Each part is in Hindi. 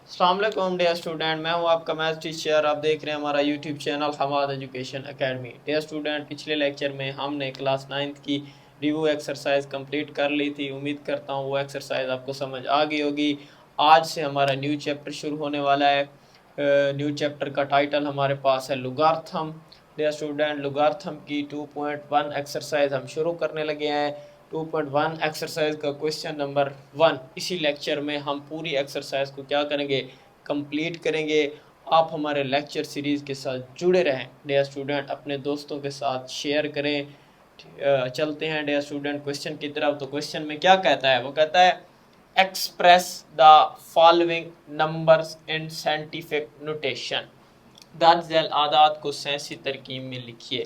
अस्सलाम वालेकुम डियर स्टूडेंट, मैं हूं आपका मैथ टीचर। आप देख रहे हैं हमारा YouTube channel Hamad education academy. Dear student, पिछले लेक्चर में हमने क्लास 9th की रिव्यू एक्सरसाइज कंप्लीट कर ली थी। उम्मीद करता हूं वो एक्सरसाइज आपको समझ आ गई होगी। आज से हमारा न्यू चैप्टर शुरू होने वाला है। न्यू चैप्टर का टाइटल हमारे पास है लुगार्थम। डियर स्टूडेंट, लुगार्थम की 2.1 एक्सरसाइज हम शुरू करने लगे हैं। 2.1 एक्सरसाइज का क्वेश्चन नंबर 1 इसी लेक्चर में हम पूरी एक्सरसाइज को क्या करेंगे, कंप्लीट करेंगे। आप हमारे लेक्चर सीरीज़ के साथ जुड़े रहें। डियर स्टूडेंट, अपने दोस्तों के साथ शेयर करें। चलते हैं डियर स्टूडेंट क्वेश्चन की तरफ। तो क्वेश्चन में क्या कहता है, वो कहता है express the following numbers in scientific notation. दर्ज झैल आदात को सैंसी तरकीब में लिखिए।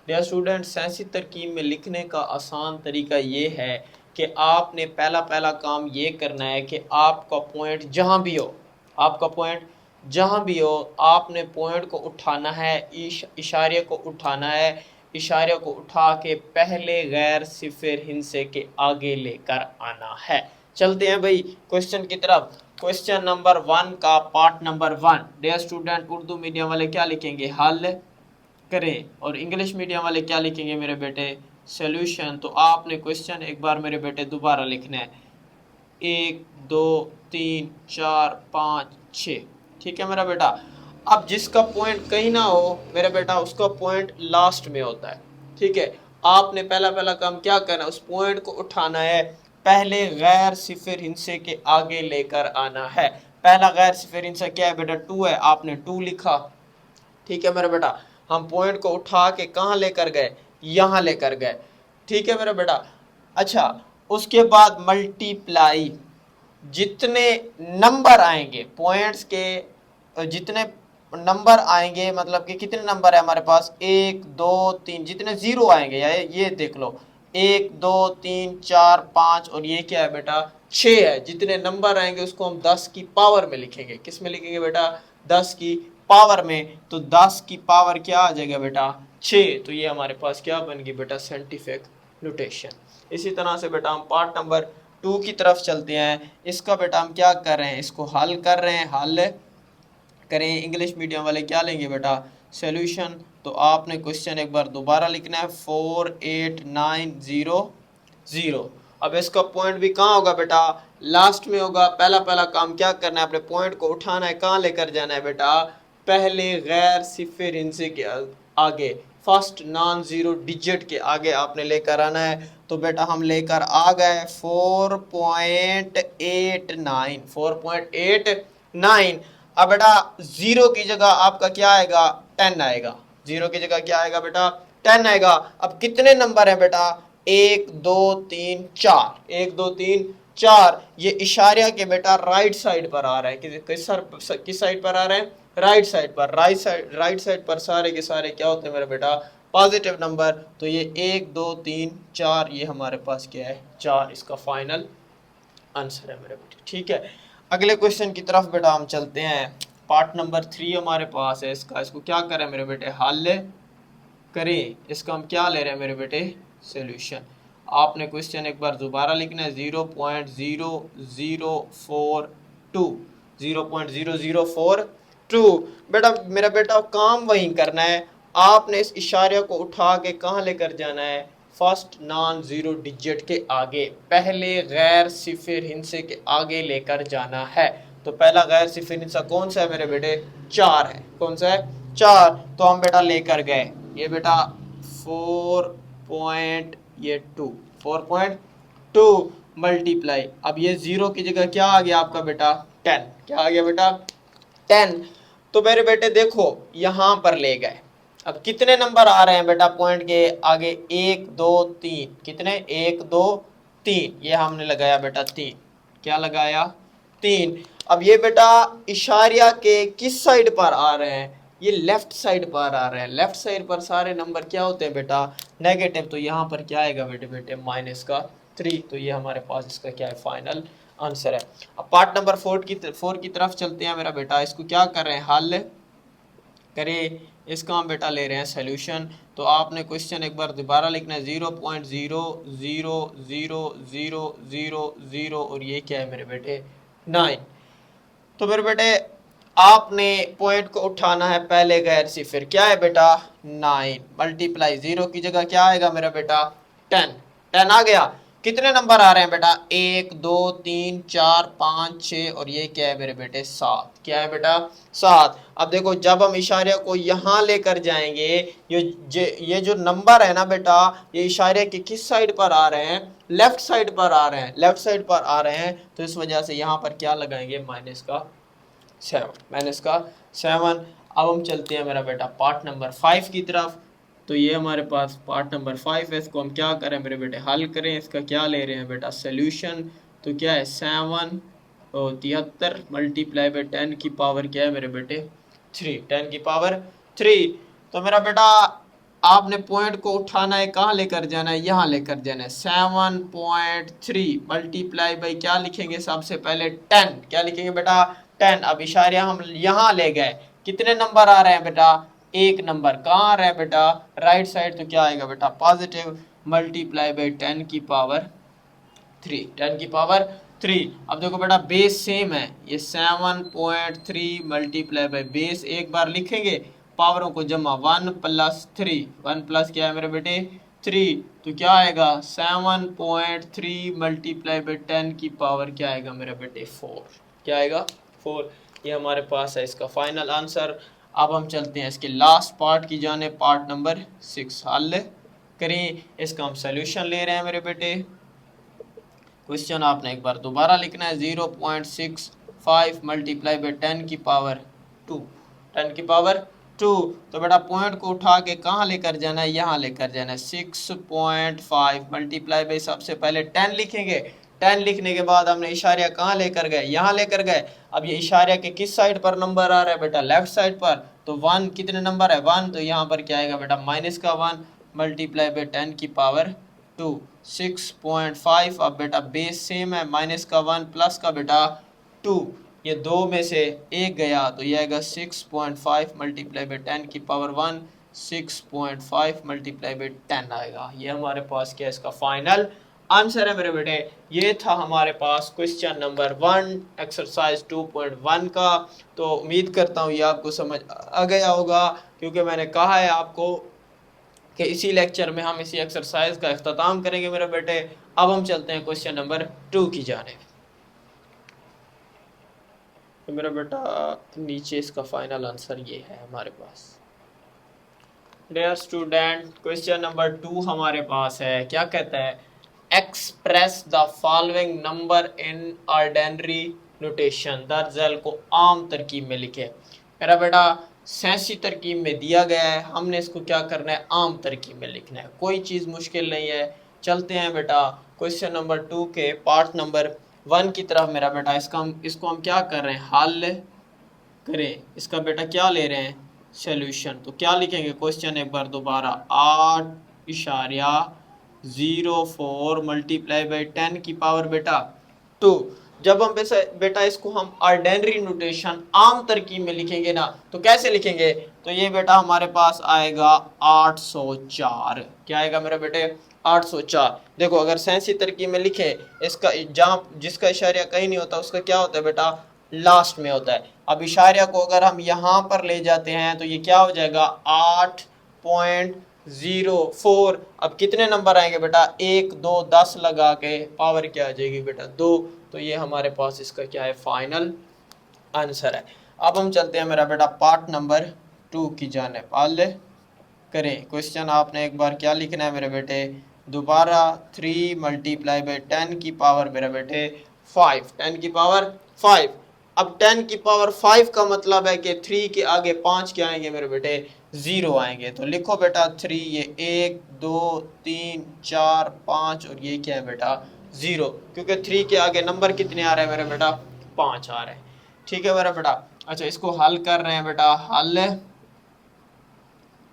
डियर स्टूडेंट, सैंसी तरकीब में लिखने का आसान तरीका ये है कि आपने पहला काम ये करना है कि आपका पॉइंट जहाँ भी हो, आपका पॉइंट जहाँ भी हो, आपने पॉइंट को उठाना है, इशारे को उठाना है। इशारे को उठा के पहले गैर सिफर हिंसे के आगे लेकर आना है। चलते हैं भाई क्वेश्चन की तरफ। क्वेश्चन नंबर 1 का part number 1। Dear student, Urdu medium वाले क्या लिखेंगे, हल करें, और इंग्लिश मीडियम वाले क्या लिखेंगे मेरे बेटे, सॉल्यूशन। तो आपने क्वेश्चन एक बार मेरे बेटे दोबारा लिखना है, 1 2 3 4 5 6। ठीक है मेरा बेटा। अब जिसका पॉइंट कहीं ना हो मेरा बेटा, उसका पॉइंट लास्ट में होता है। ठीक है, आपने पहला काम क्या करना है, उस पॉइंट को उठाना है, पहले गैर सिफर हिंसे के आगे लेकर आना है। पहला गैर सिफर हिंसा क्या है बेटा, 2 है, आपने 2 लिखा। ठीक है मेरा बेटा, हम पॉइंट को उठा के कहाँ लेकर गए, यहाँ लेकर गए। ठीक है मेरा बेटा। अच्छा, उसके बाद मल्टीप्लाई, जितने नंबर आएंगे पॉइंट्स के, जितने नंबर आएंगे, मतलब कि कितने नंबर है हमारे पास, 1 2 3, जितने जीरो आएंगे, या ये देख लो, 1 2 3 4 5, और ये क्या है बेटा, 6 है। जितने नंबर आएंगे उसको हम 10 की पावर में लिखेंगे। किस में लिखेंगे बेटा, 10 की पावर में। तो 10 की पावर क्या आ जाएगा बेटा, 6। तो ये हमारे पास क्या बन गई बेटा, साइंटिफिक नोटेशन। इसी तरह से बेटा हम पार्ट नंबर 2 की तरफ चलते हैं। इसका बेटा हम क्या कर रहे हैं, इसको हल कर रहे हैं, हल करें। इंग्लिश मीडियम वाले क्या लेंगे बेटा, सॉल्यूशन। तो आपने क्वेश्चन एक बार दोबारा लिखना है, 4 8 9 0 0। अब इसका पॉइंट भी कहाँ होगा बेटा, लास्ट में होगा। पहला काम क्या करना है, अपने पॉइंट को उठाना है, कहाँ लेकर जाना है बेटा, पहले गैर सिफर हिंसे के आगे, फर्स्ट नॉन जीरो डिजिट के आगे आपने लेकर आना है। तो बेटा हम लेकर आ गए 4.89, 4.89। अब बेटा जीरो की जगह आपका क्या आएगा, 10 आएगा। जीरो की जगह क्या आएगा बेटा, 10 आएगा। अब कितने नंबर है बेटा, 1 2 3 4, 1 2 3 4। ये इशारिया के बेटा राइट साइड पर आ रहा है। किस साइड पर आ रहे हैं, राइट साइड पर। राइट साइड पर सारे के सारे क्या होते हैं मेरे बेटा, पॉजिटिव नंबर। तो ये 1 2 3 4, ये हमारे पास क्या है, 4। इसका फाइनल आंसर है मेरे बेटे। ठीक है, अगले क्वेश्चन की तरफ बेटा हम चलते हैं। पार्ट नंबर 3 हमारे पास है इसका। इसको क्या करें मेरे बेटे, हल करें। इसका हम क्या ले रहे हैं मेरे बेटे, सॉल्यूशन। आपने क्वेश्चन एक बार दोबारा लिखना है, 0.0042, 0.0042। बेटा मेरा बेटा काम वही करना है, आपने इस इशारे को उठा के कहाँ लेकर जाना है, फर्स्ट नॉन जीरो डिजिट के आगे, पहले गैर सिफर हिंसे के आगे लेकर जाना है। तो पहला गैर सिफर हिंसा कौन सा है मेरे बेटे, 4 है। कौन सा है, 4। तो हम बेटा लेकर गए, ये बेटा 4.2, 4.2 मल्टीप्लाई, अब ये जीरो की जगह क्या आ गया आपका बेटा, 10। क्या आ गया बेटा, 10। तो मेरे बेटे देखो यहां पर ले गए। अब कितने नंबर आ रहे हैं बेटा पॉइंट के आगे, 1 2 3, कितने, 1 2 3, ये हमने लगाया बेटा 3। क्या लगाया, 3। अब ये बेटा इशारिया के किस साइड पर आ रहे हैं, ये लेफ्ट साइड पर आ रहे हैं। लेफ्ट साइड पर सारे नंबर क्या होते हैं बेटा, नेगेटिव। तो यहाँ पर क्या आएगा बेटे बेटे, माइनस का 3। तो ये हमारे पास इसका क्या है, फाइनल आंसर है। अब पार्ट नंबर 4 की तरफ चलते हैं मेरा बेटा। इसको क्या कर रहे हैं, हल करें। इसका हम बेटा ले रहे हैं सॉल्यूशन। तो आपने क्वेश्चन एक बार दोबारा लिखना है, 0.000000, और ये क्या है मेरे बेटे, 9। तो मेरे बेटे आपने पॉइंट को उठाना है पहले गैर सिफर, क्या है बेटा 9 मल्टीप्लाई 0 की जगह क्या आएगा मेरा बेटा 10। 10 आ गया। कितने नंबर आ रहे हैं बेटा 1 2 3 4 5 6 और ये क्या है मेरे बेटे 7। क्या है बेटा 7। अब देखो जब हम इशारे को यहाँ लेकर जाएंगे, ये जो नंबर है ना बेटा, ये इशारे के किस साइड पर आ रहे हैं, लेफ्ट साइड पर आ रहे हैं, लेफ्ट साइड पर आ रहे हैं। तो इस वजह से यहाँ पर क्या लगाएंगे माइनस का 7, माइनस का 7। अब हम चलते हैं मेरा बेटा पार्ट नंबर 5 की तरफ। तो ये हमारे पास पार्ट नंबर 5 है, इसको हम क्या करें मेरे बेटे हल करें। इसका क्या ले रहे हैं बेटा सोल्यूशन। तो क्या है 7 और 73 मल्टीप्लाई बाई 10 की पावर क्या है मेरे बेटे 3, 10 की पावर 3। तो मेरा बेटा आपने पॉइंट को उठाना है, कहाँ लेकर जाना है, यहाँ लेकर जाना है। 7.3 मल्टीप्लाई बाई क्या लिखेंगे सबसे पहले 10, क्या लिखेंगे बेटा 10। अब इशारिया हम यहाँ ले गए, कितने नंबर आ रहे हैं बेटा, एक नंबर। कहाँ आ रहा है बेटा राइट साइड, तो क्या आएगा बेटा पॉजिटिव मल्टीप्लाई बाई 10 की पावर 3, 10 की पावर 3। अब देखो बेटा बेस सेम है, ये 7.3 मल्टीप्लाई बाई बेस एक बार लिखेंगे, पावरों को जमा 1 प्लस 3, 1 प्लस क्या है मेरे बेटे 3। तो क्या आएगा 7.3 मल्टीप्लाई बाई 10 की पावर क्या आएगा मेरे बेटे 4। क्या आएगा 4। ये हमारे पास है इसका फाइनल आंसर। अब हम चलते हैं इसके लास्ट पार्ट की जाने, पार्ट नंबर 6 हल करें। इसका हम सोल्यूशन ले रहे हैं मेरे बेटे। क्वेश्चन आपने एक बार दोबारा लिखना है 0.65 मल्टीप्लाई बाई 10 की पावर 2, 10 की पावर 2। तो बेटा पॉइंट को उठा के कहाँ लेकर जाना है, यहाँ लेकर जाना है। 6.5 मल्टीप्लाई बाई सबसे पहले 10 लिखेंगे, 10 लिखने के बाद हमने इशारिया कहाँ लेकर गए, यहाँ लेकर गए। अब ये इशारिया के किस साइड पर नंबर आ रहा है बेटा लेफ्ट साइड पर। तो 1 कितने नंबर है 1, तो यहाँ पर क्या आएगा बेटा माइनस का 1 मल्टीप्लाई बाई 10 की पावर 2, 6.5। अब बेटा बेस सेम है, माइनस का 1 प्लस का बेटा 2, ये दो में से एक गया तो ये आएगा 6.5 मल्टीप्लाई बाई 10 की पावर 1, 6.5 मल्टीप्लाई बाई 10 आएगा। ये हमारे पास क्या है इसका फाइनल आंसर है मेरे बेटे। ये था हमारे पास क्वेश्चन नंबर 1 एक्सरसाइज 2.1 का। तो उम्मीद करता हूँ ये आपको समझ आ गया होगा, क्योंकि मैंने कहा है आपको कि इसी लेक्चर में हम इसी एक्सरसाइज का इख्तिताम करेंगे मेरे बेटे। अब हम चलते हैं क्वेश्चन नंबर 2 की जानिब। तो मेरा बेटा नीचे इसका फाइनल आंसर ये है हमारे पास। डियर स्टूडेंट क्वेश्चन नंबर 2 हमारे पास है, क्या कहता है express the following number in ordinary notation. दर्जल को आम तरकीब में लिखे। मेरा बेटा सैंसी तरकीब में दिया गया है, हमने इसको क्या करना है आम तरकीब में लिखना है, कोई चीज़ मुश्किल नहीं है। चलते हैं बेटा क्वेश्चन नंबर 2 के पार्ट नंबर 1 की तरफ। मेरा बेटा इसको हम क्या कर रहे हैं हल करें। इसका बेटा क्या ले रहे हैं सोल्यूशन। तो क्या लिखेंगे क्वेश्चन एक बार दोबारा 8.04 मल्टीप्लाई बाई 10 की पावर बेटा 2। जब हम बेटा इसको हम ऑर्डिनरी नोटेशन आम तरकीब में लिखेंगे ना, तो कैसे लिखेंगे, तो ये बेटा हमारे पास आएगा 804। क्या आएगा मेरे बेटे 804। देखो अगर सैंसी तरकीब में लिखे, इसका जहाँ जिसका इशारिया कहीं नहीं होता उसका क्या होता है बेटा लास्ट में होता है। अब इशारिया को अगर हम यहाँ पर ले जाते हैं तो ये क्या हो जाएगा 8.04। अब कितने नंबर आएंगे बेटा 1 2 10 लगा के पावर क्या आ जाएगी बेटा 2। तो ये हमारे पास इसका क्या है फाइनल आंसर है। अब हम चलते हैं मेरा बेटा पार्ट नंबर 2 की जानिब हल करें। क्वेश्चन आपने एक बार क्या लिखना है मेरे बेटे दोबारा 3 मल्टीप्लाई बाई 10 की पावर मेरे बेटे 5, 10 की पावर 5। अब 10 की पावर 5 का मतलब है कि 3 के आगे 5 क्या आएंगे मेरे बेटे 0 आएंगे। तो लिखो बेटा 3, ये 1 2 3 4 5 और ये क्या है बेटा 0, क्योंकि 3 के आगे नंबर कितने आ रहे हैं मेरे बेटा 5 आ रहे हैं। ठीक है मेरा बेटा। अच्छा इसको हल कर रहे हैं बेटा, हल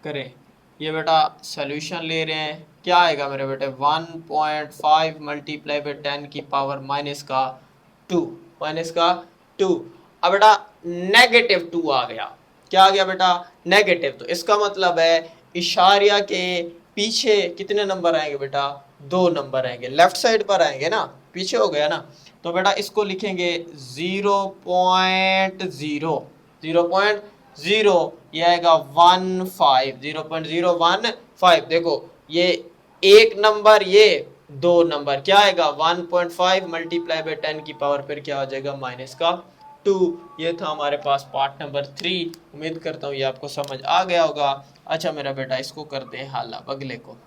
करें। ये बेटा सोल्यूशन ले रहे हैं, क्या आएगा मेरे बेटे 1.5 मल्टीप्लाई बाई 10 की पावर माइनस का 2, माइनस का 2। अब बेटा नेगेटिव 2 आ गया, क्या आ गया बेटा नेगेटिव। तो इसका मतलब है इशारिया के पीछे कितने नंबर आएंगे बेटा 2 नंबर आएंगे, लेफ्ट साइड पर आएंगे ना, पीछे हो गया ना। तो बेटा इसको लिखेंगे 0.0, 0.0, ये आएगा 15, 0.015। देखो ये एक नंबर, ये दो नंबर, क्या आएगा 1.5 मल्टीप्लाई बाय 10 की पावर फिर क्या हो जाएगा -2। ये था हमारे पास पार्ट नंबर 3। उम्मीद करता हूँ ये आपको समझ आ गया होगा। अच्छा मेरा बेटा इसको करते हैं हल, अब अगले को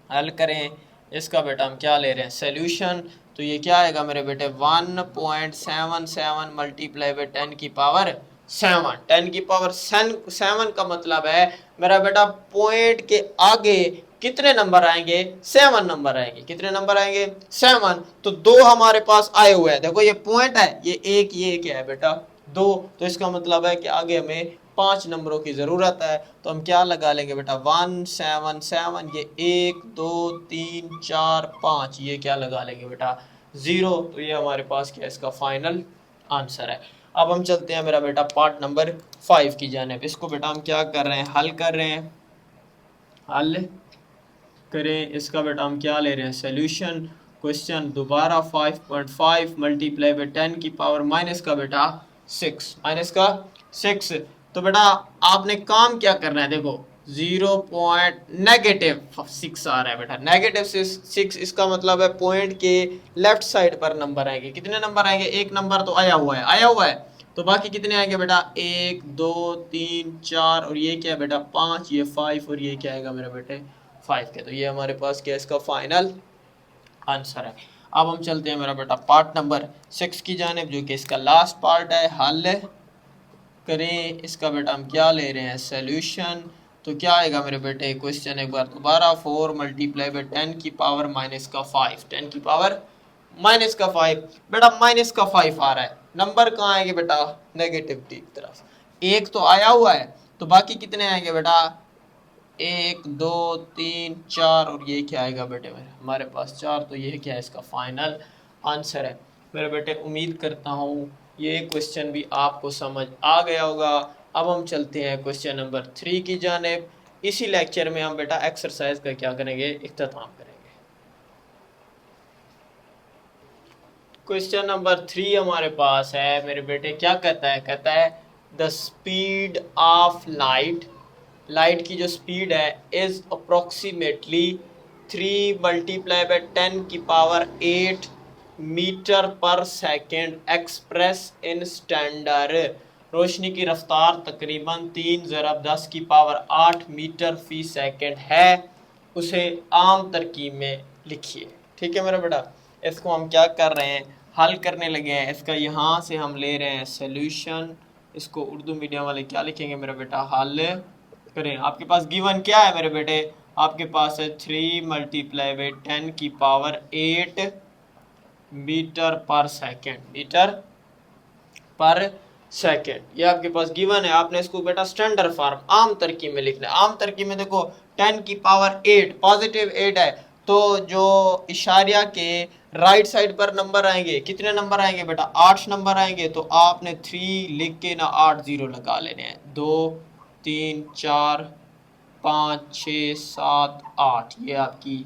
हल करें। इसका बेटा हम क्या ले रहे हैं सोल्यूशन, तो ये क्या आएगा मेरे बेटे 1.77 मल्टीप्लाई बाय 10 की पावर 7। 10 की पावर 7 का मतलब है मेरा बेटा पॉइंट के आगे कितने नंबर आएंगे, 7 नंबर आएंगे। कितने नंबर आएंगे 7। तो दो हमारे पास आए हुए हैं, देखो ये पॉइंट है, ये एक, ये क्या है बेटा 2। तो इसका मतलब है कि आगे हमें 5 नंबरों की जरूरत है। तो हम क्या लगा लेंगे बेटा 177, ये 1 2 3 4 5, ये क्या लगा लेंगे बेटा 0। तो ये हमारे पास क्या इसका फाइनल आंसर है। अब हम चलते हैं मेरा बेटा पार्ट नंबर 5 की जानिब। इसको बेटा हम क्या कर रहे हैं, हल कर रहे हैं। हल करें, इसका बेटा हम क्या ले रहे हैं सोल्यूशन। क्वेश्चन दोबारा 5.5 मल्टीप्लाई बाय 10 की पावर माइनस का बेटा 6, माइनस का 6। तो बेटा आपने काम क्या करना है, देखो 0.6 आ रहा है बेटा, -6। इसका मतलब है पॉइंट के लेफ्ट साइड पर नंबर आएंगे। कितने नंबर आएंगे, एक नंबर तो आया हुआ है, आया हुआ है। तो बाकी कितने आएंगे बेटा 1 2 3 4, और ये क्या है बेटा 5, ये 5, और ये क्या आएगा मेरे बेटे 5 के। तो ये हमारे पास क्या इसका फाइनल आंसर है। अब हम चलते हैं मेरा बेटा पार्ट नंबर 6 की जानिब, जो कि इसका लास्ट पार्ट है। हल करें, इसका बेटा हम क्या ले रहे हैं सोल्यूशन। तो क्या आएगा मेरे बेटे क्वेश्चन एक बार दोबारा, 4 मल्टीप्लाई बाय 10 की पावर -5, 10 की पावर -5। बेटा -5 आ रहा है, नंबर कहाँ आएंगे बेटा नेगेटिव की तरफ। एक तो आया हुआ है, तो बाकी कितने आएंगे बेटा 1 2 3 4, और ये क्या आएगा बेटे मेरे हमारे पास 4। तो ये क्या है इसका फाइनल आंसर है मेरे बेटे। उम्मीद करता हूँ ये क्वेश्चन भी आपको समझ आ गया होगा। अब हम चलते हैं क्वेश्चन नंबर 3 की जानिब। इसी लेक्चर में हम बेटा एक्सरसाइज का क्या करेंगे, इख्तिताम करेंगे। क्वेश्चन नंबर 3 हमारे पास है मेरे बेटे, क्या कहता है, कहता है the speed of light, light की जो स्पीड है इज अप्रोक्सीमेटली 3 मल्टीप्लाई बाय 10 की पावर 8 मीटर पर सेकेंड एक्सप्रेस इन स्टैंडर्ड। रोशनी की रफ्तार तकरीबन 3 ज़रब 10 की पावर 8 मीटर फी सेकेंड है, उसे आम तरकीब में लिखिए। ठीक है मेरा बेटा, इसको हम क्या कर रहे हैं, हल करने लगे हैं। इसका यहाँ से हम ले रहे हैं सोल्यूशन। इसको उर्दू मीडियम वाले क्या लिखेंगे मेरा बेटा, हल करें। आपके पास गिवन क्या है मेरे बेटे, आपके पास है 3 मल्टीप्लाई बाय 10 की पावर 8 मीटर पर सेकेंड, मीटर पर सेकेंड। ये आपके पास गिवन है। आपने इसको बेटा स्टैंडर्ड फॉर्म आम तरकीब में लिखना है। आम तरकीब में देखो 10 की पावर 8 पॉजिटिव 8 है, तो जो इशारिया के राइट साइड पर नंबर आएंगे, कितने नंबर आएंगे बेटा 8 नंबर आएंगे। तो आपने 3 लिख के ना 8 जीरो लगा लेने हैं, 2 3 4 5 6 7 8, ये आपकी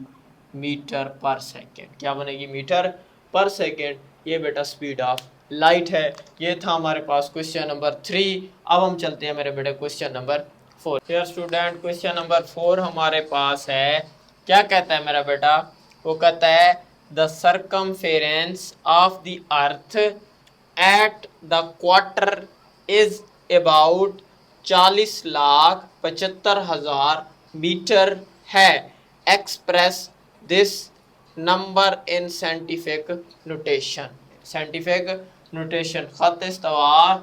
मीटर पर सेकेंड क्या बनेगी, मीटर पर सेकेंड। ये बेटा स्पीड ऑफ लाइट है। ये था हमारे पास क्वेश्चन नंबर 3। अब हम चलते हैं मेरे बेटे question number 4। Dear student question number 4 हमारे पास है। क्या कहता है मेरा बेटा, वो कहता है the circumference of the earth at the equator is about 40,75,000 metre है। Express this number in scientific notation. Scientific notation, खत इस्तवा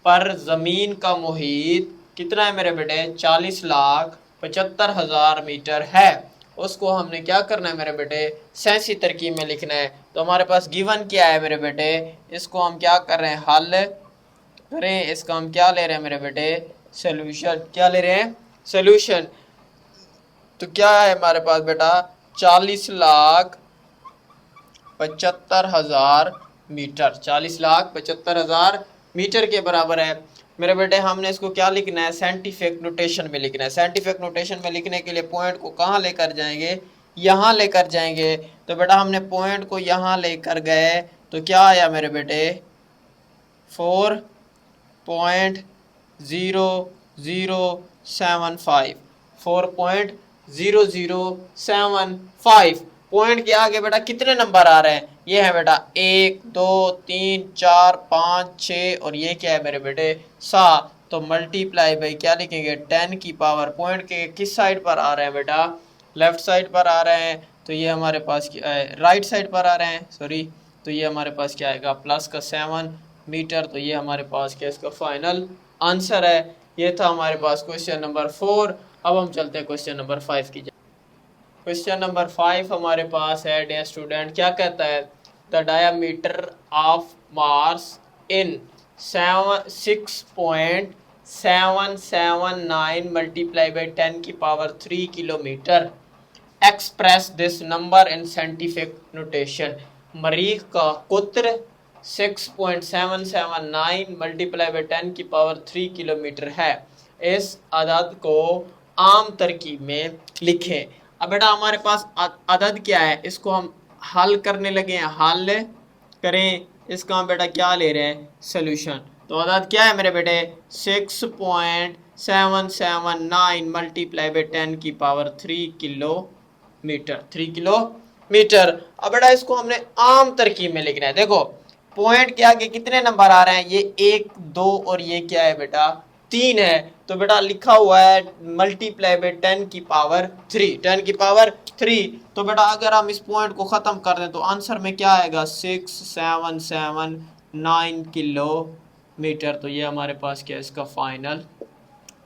पर ज़मीन का मुहीत कितना है मेरे बेटे 40,75,000 मीटर है। उसको हमने क्या करना है मेरे बेटे साइंसी तरकीब में लिखना है। तो हमारे पास गिवन क्या है मेरे बेटे, इसको हम क्या कर रहे हैं, हल करें। इसका हम क्या ले रहे हैं मेरे बेटे सोल्यूशन। क्या ले रहे हैं सोल्यूशन। तो क्या है हमारे पास बेटा 40,75,000 मीटर, 40,75,000 मीटर के बराबर है मेरे बेटे। हमने इसको क्या लिखना है साइंटिफिक नोटेशन में लिखना है। साइंटिफिक नोटेशन में लिखने के लिए पॉइंट को कहाँ लेकर जाएंगे, यहाँ लेकर जाएंगे। तो बेटा हमने पॉइंट को यहाँ लेकर गए, तो क्या आया मेरे बेटे 4.0075 4.0075 पॉइंट के आगे बेटा कितने नंबर आ रहे हैं? ये है बेटा 1 2 3 4 5 6 और ये क्या है मेरे बेटे 7। तो मल्टीप्लाई बाई क्या लिखेंगे 10 की पावर पॉइंट के किस साइड पर आ रहे हैं बेटा? लेफ्ट साइड पर आ रहे हैं। तो ये हमारे पास क्या है राइट साइड पर आ रहे हैं सॉरी। तो ये हमारे पास क्या आएगा प्लस का 7 मीटर। तो ये हमारे पास क्या इसका फाइनल आंसर है। ये था हमारे पास क्वेश्चन नंबर 4। अब हम चलते हैं क्वेश्चन नंबर 5 की। क्वेश्चन नंबर 5 हमारे पास है डियर स्टूडेंट, क्या कहता है the diameter of Mars in 6.779 multiply by 10 की power 3 kilometre express this number in scientific notation. मरीख का कुत्र 6.779 मल्टीप्लाई बाई 10 की पावर 3 किलोमीटर है। इस अदद को आम तरकीब में लिखें। अब बेटा हमारे पास अदद क्या है, इसको हम हल करने लगे हैं। हल करें इसका हम बेटा क्या ले रहे हैं सोल्यूशन। तो अदद क्या है मेरे बेटे 6.779 मल्टीप्लाई बाई 10 की पावर 3 किलोमीटर 3 किलोमीटर। अब बेटा इसको हमने आम तरकीब में लिखना है। देखो पॉइंट के आगे कितने नंबर आ रहे हैं? ये 1 2 और ये क्या है बेटा 3 है। तो बेटा लिखा हुआ है मल्टीप्लाई बाई 10 की पावर 3 10 की पावर 3। तो बेटा अगर हम इस पॉइंट को खत्म कर दें तो आंसर में क्या आएगा 6.779 किलोमीटर। तो ये हमारे पास क्या है इसका फाइनल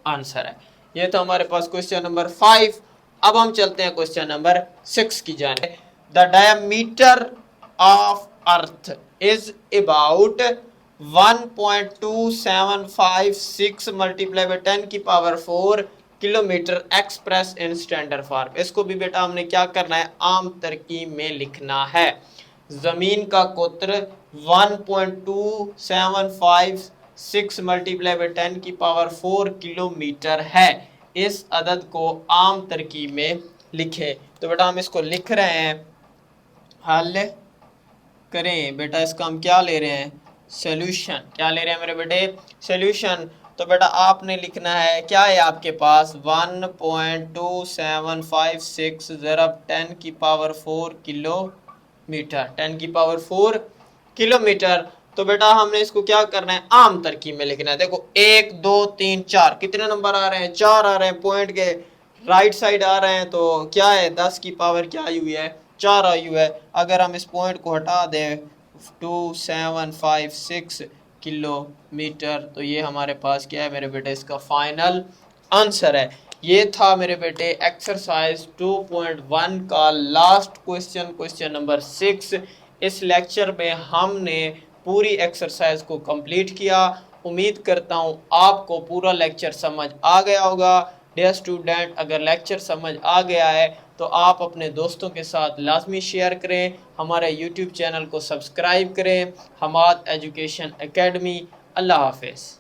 आंसर है। ये तो हमारे पास क्वेश्चन नंबर 5। अब हम चलते हैं क्वेश्चन नंबर 6 की जाने। The diameter of earth is about 1.2756 multiply by 10 की power 4 kilometre express in standard form. इसको भी बेटा हमने क्या करना है आम तरकीब में लिखना है। जमीन का कुत्र 1.2756 मल्टीप्लाई बाई 10 की पावर 4 किलोमीटर है। इस अदद को आम तरकीब में लिखें। तो बेटा हम इसको लिख रहे हैं। हल करें बेटा इसका हम क्या ले रहे हैं सोल्यूशन। क्या ले रहे हैं मेरे बेटे सोल्यूशन। तो बेटा आपने लिखना है क्या है आपके पास 1.2756 ज़रब 10 की पावर 4 किलोमीटर 10 की पावर 4 किलोमीटर। तो बेटा हमने इसको क्या करना है आम तरकीब में लिखना है। देखो 1 2 3 4 कितने नंबर आ रहे हैं 4 आ रहे हैं। पॉइंट के राइट साइड आ रहे हैं तो क्या है 10 की पावर क्या आई हुई है 4 आई हुई है। अगर हम इस पॉइंट को हटा दें 2756 किलोमीटर तो ये हमारे पास क्या है मेरे बेटे इसका फाइनल आंसर है। ये था मेरे बेटे एक्सरसाइज 2.1 का लास्ट क्वेश्चन क्वेश्चन नंबर 6। इस लेक्चर में हमने पूरी एक्सरसाइज को कंप्लीट किया। उम्मीद करता हूँ आपको पूरा लेक्चर समझ आ गया होगा। डियर स्टूडेंट अगर लेक्चर समझ आ गया है तो आप अपने दोस्तों के साथ लाजमी शेयर करें। हमारे यूट्यूब चैनल को सब्सक्राइब करें हमाद एजुकेशन एकेडमी। अल्लाह हाफिज़।